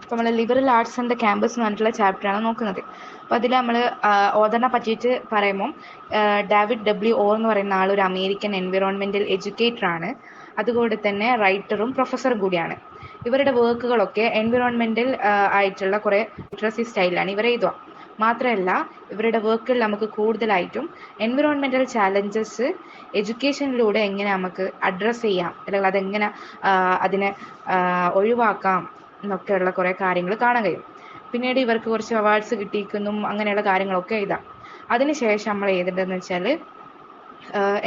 അപ്പോൾ നമ്മൾ liberal arts and campus എന്ന് പറഞ്ഞിട്ടുള്ള ചാപ്റ്ററാണ് നോക്കുന്നത്. അപ്പോൾ അതിൽ നമ്മൾ ഓതറിനെ പറ്റിയിട്ട് പറയുമ്പം ഡേവിഡ് ഡബ്ല്യു ഓർ എന്ന് പറയുന്ന ആൾ ഒരു അമേരിക്കൻ എൻവിറോൺമെൻറ്റൽ എഡ്യൂക്കേറ്ററാണ്. അതുകൊണ്ട് തന്നെ റൈറ്ററും പ്രൊഫസറും കൂടിയാണ്. ഇവരുടെ വർക്കുകളൊക്കെ എൻവിറോൺമെൻറ്റൽ ആയിട്ടുള്ള കുറേ ലിറ്ററസി സ്റ്റൈലിലാണ് ഇവർ എഴുതുക. മാത്രമല്ല ഇവരുടെ വർക്കുകളിൽ നമുക്ക് കൂടുതലായിട്ടും എൻവിറോൺമെൻറ്റൽ ചാലഞ്ചസ് എഡ്യൂക്കേഷനിലൂടെ എങ്ങനെ നമുക്ക് അഡ്രസ്സ് ചെയ്യാം, അല്ലെങ്കിൽ അതെങ്ങനെ അതിനെ ഒഴിവാക്കാം എന്നൊക്കെയുള്ള കുറേ കാര്യങ്ങൾ കാണാൻ കഴിയും. പിന്നീട് ഇവർക്ക് കുറച്ച് അവാർഡ്സ് കിട്ടിയിരിക്കുന്നു, അങ്ങനെയുള്ള കാര്യങ്ങളൊക്കെ എഴുതാം. അതിനുശേഷം നമ്മൾ എഴുതേണ്ടതെന്ന് വെച്ചാൽ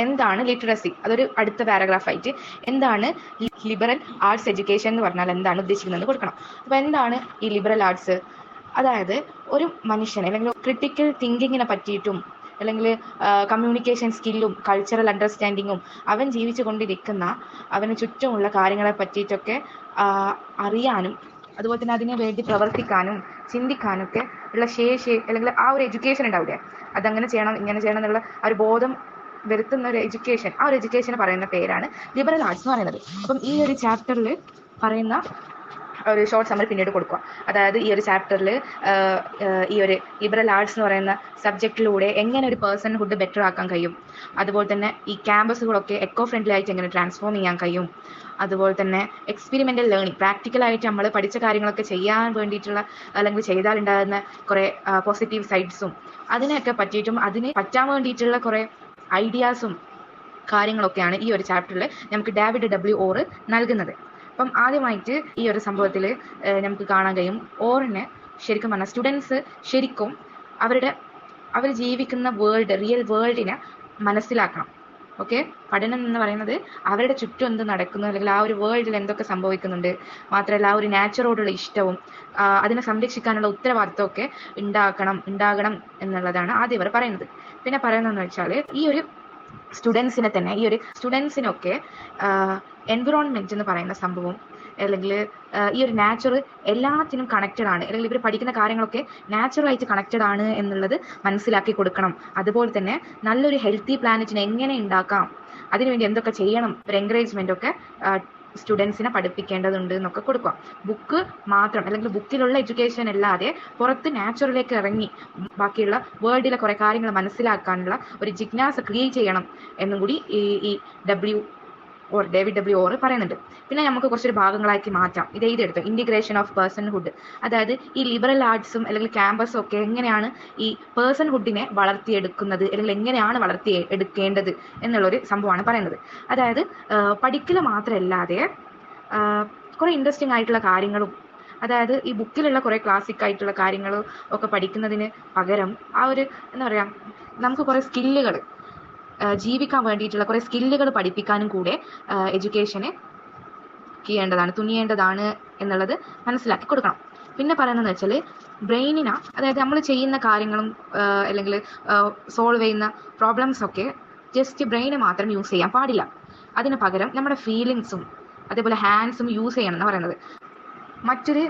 എന്താണ് ലിറ്ററസി, അതൊരു അടുത്ത പാരഗ്രാഫായിട്ട് എന്താണ് ലിബറൽ ആർട്സ് എഡ്യൂക്കേഷൻ എന്ന് പറഞ്ഞാൽ എന്താണ് ഉദ്ദേശിക്കുന്നത് കൊടുക്കണം. അപ്പോൾ എന്താണ് ഈ ലിബറൽ ആർട്സ്? അതായത് ഒരു മനുഷ്യനെ അല്ലെങ്കിൽ ക്രിട്ടിക്കൽ തിങ്കിങ്ങിനെ പറ്റിയിട്ടും അല്ലെങ്കിൽ കമ്മ്യൂണിക്കേഷൻ സ്കില്ലും കൾച്ചറൽ അണ്ടർസ്റ്റാൻഡിങ്ങും അവൻ ജീവിച്ചു കൊണ്ടിരിക്കുന്ന അവന് ചുറ്റുമുള്ള കാര്യങ്ങളെ പറ്റിയിട്ടൊക്കെ അറിയാനും അതുപോലെ തന്നെ അതിനു വേണ്ടി പ്രവർത്തിക്കാനും ചിന്തിക്കാനും ഒക്കെ ഉള്ള ശേഷി അല്ലെങ്കിൽ ആ ഒരു എഡ്യൂക്കേഷൻ ഉണ്ടാവില്ലേ, അതങ്ങനെ ചെയ്യണം ഇങ്ങനെ ചെയ്യണം എന്നുള്ള ആ ഒരു ബോധം വരുത്തുന്ന ഒരു എഡ്യൂക്കേഷൻ, ആ ഒരു എഡ്യൂക്കേഷന് പറയുന്ന പേരാണ് ലിബറൽ ആർട്സ് എന്ന് പറയുന്നത്. അപ്പം ഈ ഒരു ചാപ്റ്ററിൽ പറയുന്ന ഒരു ഷോർട്ട് സമ്മറി പിന്നീട് കൊടുക്കുക. അതായത് ഈ ഒരു ചാപ്റ്ററിൽ ഈ ഒരു ലിബറൽ ആർട്സ് എന്ന് പറയുന്ന സബ്ജക്റ്റിലൂടെ എങ്ങനെ ഒരു പേഴ്സൺഹുഡ് ബെറ്റർ ആക്കാൻ കഴിയും, അതുപോലെ തന്നെ ഈ ക്യാമ്പസുകളൊക്കെ എക്കോ ഫ്രണ്ട്ലി ആയിട്ട് എങ്ങനെ ട്രാൻസ്ഫോം ചെയ്യാൻ കഴിയും, അതുപോലെ തന്നെ എക്സ്പെരിമെൻ്റൽ ലേണിംഗ് പ്രാക്ടിക്കലായിട്ട് നമ്മൾ പഠിച്ച കാര്യങ്ങളൊക്കെ ചെയ്യാൻ വേണ്ടിയിട്ടുള്ള അല്ലെങ്കിൽ ചെയ്താലുണ്ടാകുന്ന കുറേ പോസിറ്റീവ് സൈഡ്സും അതിനെയൊക്കെ പറ്റിയിട്ടും അതിന് പറ്റാൻ വേണ്ടിയിട്ടുള്ള കുറേ ഐഡിയാസും കാര്യങ്ങളൊക്കെയാണ് ഈ ഒരു ചാപ്റ്ററിൽ നമുക്ക് ഡേവിഡ് ഡബ്ല്യു ഓർ നൽകുന്നത്. അപ്പം ആദ്യമായിട്ട് ഈ ഒരു സംഭവത്തിൽ നമുക്ക് കാണാൻ കഴിയും ഓറിനെ ശരിക്കും പറഞ്ഞാൽ സ്റ്റുഡൻസ് ശരിക്കും അവർ ജീവിക്കുന്ന വേൾഡ്, റിയൽ വേൾഡിനെ മനസ്സിലാക്കണം. ഓക്കെ, പഠനം എന്ന് പറയുന്നത് അവരുടെ ചുറ്റും എന്ത് നടക്കുന്നു അല്ലെങ്കിൽ ആ ഒരു വേൾഡിൽ എന്തൊക്കെ സംഭവിക്കുന്നുണ്ട്, മാത്രമല്ല ആ ഒരു നാച്ചറോടുള്ള ഇഷ്ടവും അതിനെ സംരക്ഷിക്കാനുള്ള ഉത്തരവാദിത്വമൊക്കെ ഉണ്ടാകണം എന്നുള്ളതാണ് ആദ്യം ഇവർ പറയുന്നത്. പിന്നെ പറയുന്നതെന്ന് വെച്ചാൽ ഈ ഒരു സ്റ്റുഡൻസിനൊക്കെ എൻവിറോൺമെൻറ്റ് എന്ന് പറയുന്ന സംഭവം അല്ലെങ്കിൽ ഈ ഒരു നാച്ചുറൽ എല്ലാത്തിനും കണക്റ്റഡ് ആണ്, അല്ലെങ്കിൽ ഇവർ പഠിക്കുന്ന കാര്യങ്ങളൊക്കെ നാച്ചുറലായിട്ട് കണക്റ്റഡ് ആണ് എന്നുള്ളത് മനസ്സിലാക്കി കൊടുക്കണം. അതുപോലെ തന്നെ നല്ലൊരു ഹെൽത്തി പ്ലാനറ്റിനെ എങ്ങനെ ഉണ്ടാക്കാം, അതിനുവേണ്ടി എന്തൊക്കെ ചെയ്യണം, ഒരു എൻകറേജ്മെൻ്റ് ഒക്കെ സ്റ്റുഡൻസിനെ പഠിപ്പിക്കേണ്ടതുണ്ട് എന്നൊക്കെ കൊടുക്കുക. ബുക്ക് മാത്രം അല്ലെങ്കിൽ ബുക്കിലുള്ള എഡ്യൂക്കേഷൻ അല്ലാതെ പുറത്ത് നാച്ചുറലിലേക്ക് ഇറങ്ങി ബാക്കിയുള്ള വേൾഡിലെ കുറേ കാര്യങ്ങൾ മനസ്സിലാക്കാനുള്ള ഒരു ജിജ്ഞാസ ക്രിയേറ്റ് ചെയ്യണം എന്നും കൂടി ഈ ഡേവിഡ് ഡബ്ല്യു ഓർ പറയുന്നുണ്ട്. പിന്നെ നമുക്ക് കുറച്ചൊരു ഭാഗങ്ങളാക്കി മാറ്റാം. ഇത് എഴുതിയെടുത്തു ഇൻറ്റിഗ്രേഷൻ ഓഫ് പേഴ്സൺഹുഡ്. അതായത് ഈ ലിബറൽ ആർട്സും അല്ലെങ്കിൽ ക്യാമ്പസും ഒക്കെ എങ്ങനെയാണ് ഈ പേഴ്സൺഹുഡിനെ വളർത്തിയെടുക്കുന്നത് അല്ലെങ്കിൽ എങ്ങനെയാണ് വളർത്തിയെടുക്കേണ്ടത് എന്നുള്ളൊരു സംഭവമാണ് പറയുന്നത്. അതായത് പഠിക്കൽ മാത്രമല്ലാതെ കുറേ ഇൻട്രസ്റ്റിംഗ് ആയിട്ടുള്ള കാര്യങ്ങളും, അതായത് ഈ ബുക്കിലുള്ള കുറേ ക്ലാസിക് ആയിട്ടുള്ള കാര്യങ്ങൾ ഒക്കെ പഠിക്കുന്നതിന് പകരം ആ ഒരു എന്താ പറയുക, നമുക്ക് കുറേ സ്കില്ലുകൾ ജീവിക്കാൻ വേണ്ടിയിട്ടുള്ള കുറേ സ്കില്ലുകൾ പഠിപ്പിക്കാനും കൂടെ എഡ്യൂക്കേഷന് തുനിയേണ്ടതാണ് എന്നുള്ളത് മനസ്സിലാക്കി കൊടുക്കണം. പിന്നെ പറയുന്നതെന്ന് വെച്ചാൽ ബ്രെയിനിനെ, അതായത് നമ്മൾ ചെയ്യുന്ന കാര്യങ്ങളും അല്ലെങ്കിൽ സോൾവ് ചെയ്യുന്ന പ്രോബ്ലംസൊക്കെ ജസ്റ്റ് ബ്രെയിന് മാത്രം യൂസ് ചെയ്യാൻ പാടില്ല. അതിന് പകരം നമ്മുടെ ഫീലിങ്സും അതേപോലെ ഹാൻഡ്സും യൂസ് ചെയ്യണം എന്ന് പറയുന്നത്. മറ്റൊരു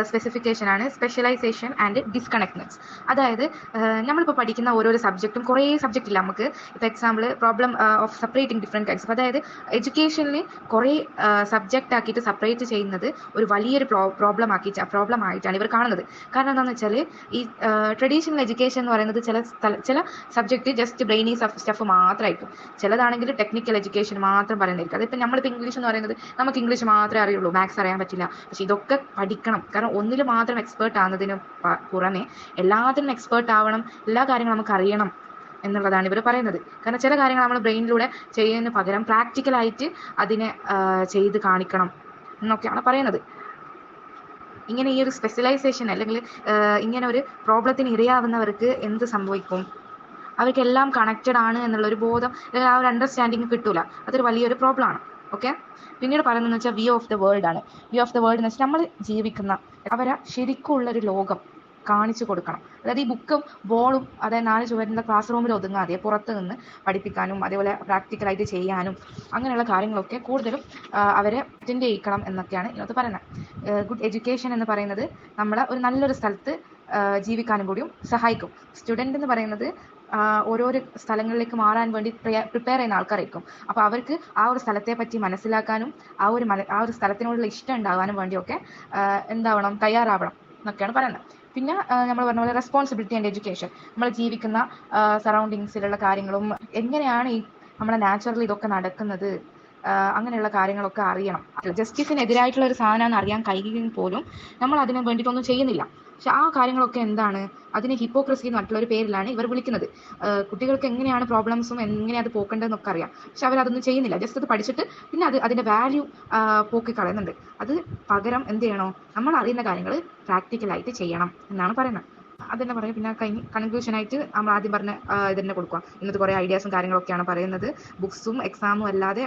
സ്പെസിഫിക്കേഷനാണ് സ്പെഷ്യലൈസേഷൻ ആൻഡ് ഡിസ്കണക്ട്നെസ്. അതായത് നമ്മളിപ്പോൾ പഠിക്കുന്ന ഓരോരോ സബ്ജക്റ്റും കുറേ സബ്ജക്റ്റ് ഇല്ല നമുക്ക്. ഇപ്പോൾ example problem of separating different types. അതായത് എഡ്യൂക്കേഷനിൽ കുറേ സബ്ജക്റ്റ് ആക്കിയിട്ട് സെപ്പറേറ്റ് ചെയ്യുന്നത് ഒരു വലിയൊരു പ്രോബ്ലം ആയിട്ടാണ് ഇവർ കാണുന്നത്. കാരണം എന്താണെന്ന് വെച്ചാൽ ഈ ട്രഡീഷണൽ എഡ്യൂക്കേഷൻ എന്ന് പറയുന്നത് ചില സബ്ജക്റ്റ് ജസ്റ്റ് ബ്രെയിനി സ്റ്റഫ് മാത്രമായിരിക്കും, ചിലതാണെങ്കിൽ ടെക്നിക്കൽ എഡ്യൂക്കേഷൻ മാത്രം പറയുന്നതായിരിക്കും. അതിപ്പോൾ നമ്മളിപ്പോൾ ഇംഗ്ലീഷ് എന്ന് പറയുന്നത് നമുക്ക് ഇംഗ്ലീഷ് മാത്രമേ അറിയുള്ളൂ, മാത്സ് അറിയാൻ പറ്റില്ല. പക്ഷേ ഇതൊക്കെ പഠിക്കണം. കാരണം ഒന്നിൽ മാത്രം എക്സ്പേർട്ട് ആകുന്നതിന് പുറമെ എല്ലാത്തിനും എക്സ്പേർട്ട് ആവണം, എല്ലാ കാര്യങ്ങളും നമുക്ക് അറിയണം എന്നുള്ളതാണ് ഇവർ പറയുന്നത്. കാരണം ചില കാര്യങ്ങൾ നമ്മൾ ബ്രെയിനിലൂടെ ചെയ്യുന്നതിന് പകരം പ്രാക്ടിക്കലായിട്ട് അതിനെ ചെയ്ത് കാണിക്കണം എന്നൊക്കെയാണ് പറയുന്നത്. ഇങ്ങനെ ഈ ഒരു സ്പെഷ്യലൈസേഷൻ അല്ലെങ്കിൽ ഇങ്ങനെ ഒരു പ്രോബ്ലത്തിന് ഇരയാവുന്നവർക്ക് എന്ത് സംഭവിക്കും, അവർക്കെല്ലാം കണക്റ്റഡ് ആണ് എന്നുള്ളൊരു ബോധം അല്ലെങ്കിൽ ആ ഒരു അണ്ടർസ്റ്റാൻഡിങ് കിട്ടൂല. അതൊരു വലിയൊരു പ്രോബ്ലമാണ്. ഓക്കെ, പിന്നീട് പറയുന്നതെന്ന് വെച്ചാൽ വ്യൂ ഓഫ് ദ വേൾഡ് ആണ്. വ്യൂ ഓഫ് ദ വേൾഡ് എന്ന് വെച്ചാൽ നമ്മൾ ജീവിക്കുന്ന അവരെ ശരിക്കുള്ളൊരു ലോകം കാണിച്ചു കൊടുക്കണം. അതായത് ഈ ബുക്കും ബോളും അതായത് 4 ചുവരുന്ന ക്ലാസ് റൂമിൽ ഒതുങ്ങാതെ പുറത്ത് നിന്ന് പഠിപ്പിക്കാനും അതേപോലെ പ്രാക്ടിക്കലായിട്ട് ചെയ്യാനും അങ്ങനെയുള്ള കാര്യങ്ങളൊക്കെ കൂടുതലും അവരെ അറ്റൻഡ് ചെയ്യിക്കണം എന്നൊക്കെയാണ് ഇതിനകത്ത് പറയുന്നത്. ഗുഡ് എഡ്യൂക്കേഷൻ എന്ന് പറയുന്നത് നമ്മളെ ഒരു നല്ലൊരു സ്ഥലത്ത് ജീവിക്കാനും കൂടിയും സഹായിക്കും. സ്റ്റുഡൻ്റ് എന്ന് പറയുന്നത് ഓരോരോ സ്ഥലങ്ങളിലേക്ക് മാറാൻ വേണ്ടി പ്രിപ്പയർ ചെയ്യുന്ന ആൾക്കാരായിരിക്കും. അപ്പോൾ അവർക്ക് ആ ഒരു സ്ഥലത്തെ പറ്റി മനസ്സിലാക്കാനും ആ ഒരു സ്ഥലത്തിനോടുള്ള ഇഷ്ടം ഉണ്ടാകാനും വേണ്ടിയൊക്കെ എന്താവണം, തയ്യാറാവണം എന്നൊക്കെയാണ് പറയുന്നത്. പിന്നെ നമ്മൾ പറഞ്ഞ പോലെ റെസ്പോൺസിബിലിറ്റി ആൻഡ് എഡ്യൂക്കേഷൻ. നമ്മൾ ജീവിക്കുന്ന സറൗണ്ടിങ്സിലുള്ള കാര്യങ്ങളും എങ്ങനെയാണ് ഈ നമ്മുടെ നാച്ചുറലി ഇതൊക്കെ നടക്കുന്നത്, അങ്ങനെയുള്ള കാര്യങ്ങളൊക്കെ അറിയണം. ജസ്റ്റിസിനെതിരായിട്ടുള്ള ഒരു സാധനമാണെന്ന് അറിയാൻ കഴിയുമെങ്കിൽ പോലും നമ്മൾ അതിന് വേണ്ടിയിട്ടൊന്നും ചെയ്യുന്നില്ല. പക്ഷെ ആ കാര്യങ്ങളൊക്കെ എന്താണ്, അതിനെ ഹിപ്പോക്രസി എന്ന് പറഞ്ഞിട്ടുള്ള ഒരു പേരിലാണ് ഇവർ വിളിക്കുന്നത്. കുട്ടികൾക്ക് എങ്ങനെയാണ് പ്രോബ്ലംസും എങ്ങനെ അത് പോക്കേണ്ടതെന്നൊക്കെ അറിയാം, പക്ഷെ അവരതൊന്നും ചെയ്യുന്നില്ല. ജസ്റ്റ് അത് പഠിച്ചിട്ട് പിന്നെ അതിൻ്റെ വാല്യൂ പോക്കി കളയുന്നുണ്ട്. അത് പകരം എന്ത് ചെയ്യണോ, നമ്മൾ അറിയുന്ന കാര്യങ്ങൾ പ്രാക്ടിക്കലായിട്ട് ചെയ്യണം എന്നാണ് പറയുന്നത്. അതെന്നെ പറയും. പിന്നെ കൺക്ലൂഷനായിട്ട് നമ്മൾ ആദ്യം പറഞ്ഞ ഇതന്നെ കൊടുക്കുക. ഇന്നത്തെ കുറേ ഐഡിയാസും കാര്യങ്ങളൊക്കെയാണ് പറയുന്നത്. ബുക്സും എക്സാമും അല്ലാതെ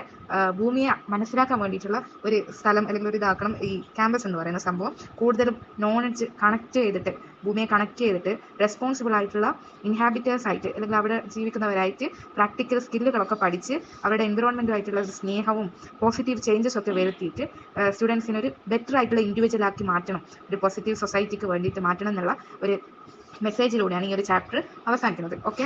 ഭൂമിയെ മനസ്സിലാക്കാൻ വേണ്ടിയിട്ടുള്ള ഒരു സ്ഥലം അല്ലെങ്കിൽ ഒരു ഇതാക്കണം ഈ ക്യാമ്പസ് എന്ന് പറയുന്ന സംഭവം. കൂടുതലും നോളജ് കണക്ട് ചെയ്തിട്ട്, ഭൂമിയെ കണക്ട് ചെയ്തിട്ട് റെസ്പോൺസിബിൾ ആയിട്ടുള്ള ഇൻഹാബിറ്റേഴ്സ് ആയിട്ട് അല്ലെങ്കിൽ അവിടെ ജീവിക്കുന്നവരായിട്ട് പ്രാക്ടിക്കൽ സ്കില്ലുകളൊക്കെ പഠിച്ച് അവരുടെ എൻവിറോൺമെൻറ്റുമായിട്ടുള്ള സ്നേഹവും പോസിറ്റീവ് ചേഞ്ചസ് ഒക്കെ വരുത്തിയിട്ട് സ്റ്റുഡൻസിന് ഒരു ബെറ്റർ ആയിട്ടുള്ള ഇൻഡിവിജ്വൽ ആക്കി മാറ്റണം, ഒരു പോസിറ്റീവ് സൊസൈറ്റിക്ക് വേണ്ടിയിട്ട് മാറ്റണം എന്നുള്ള ഒരു മെസ്സേജിലൂടെയാണ് ഈ ഒരു ചാപ്റ്റർ അവസാനിക്കുന്നത്. ഓക്കെ.